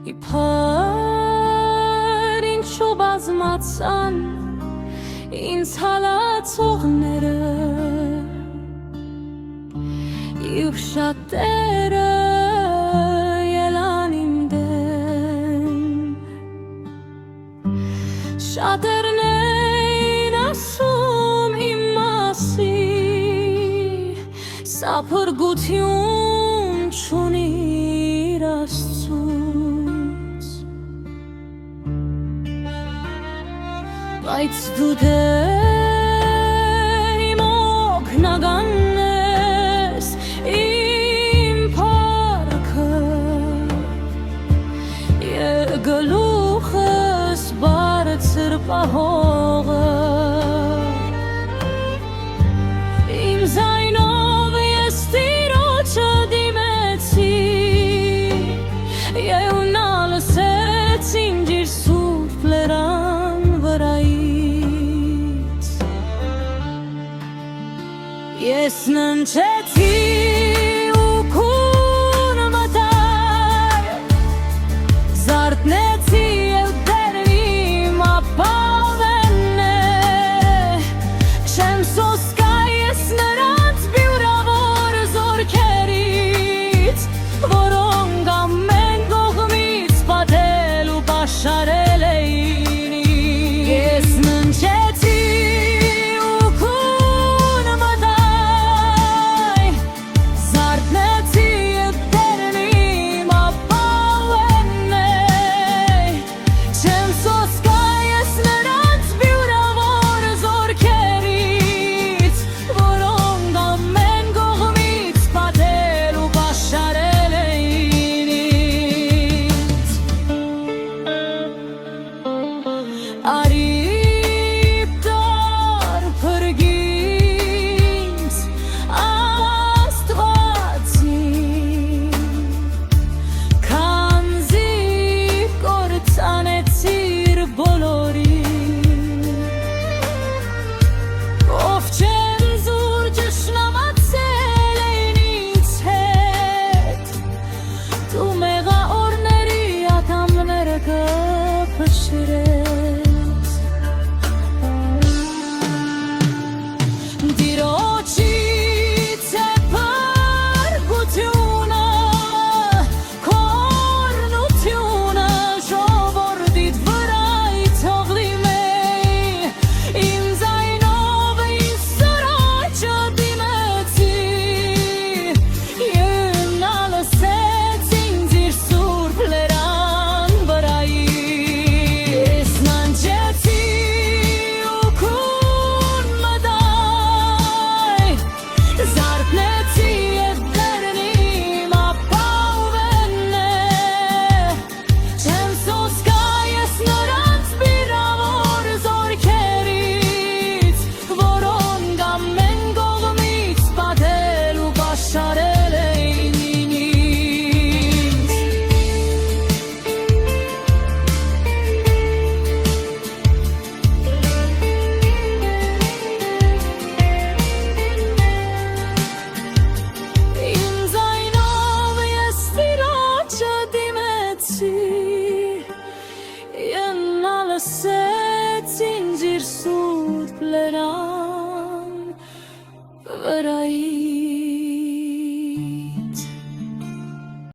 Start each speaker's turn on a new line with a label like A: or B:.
A: իբար ինչու բազմացան ինձ հալածողները և շատերը ելան իմ դեմ շատերն էին ասում իմ մասի սա փրկություն չունի իր Աստծուց բայց դու իմ օգնականն ես իմ փառքը և գլուխս բարձր պահողը իմ ձայնով ես Տիրոջը դիմեցի և նա լսեց ինձ իր սուրբ լեռան վրայից ես ննջեցի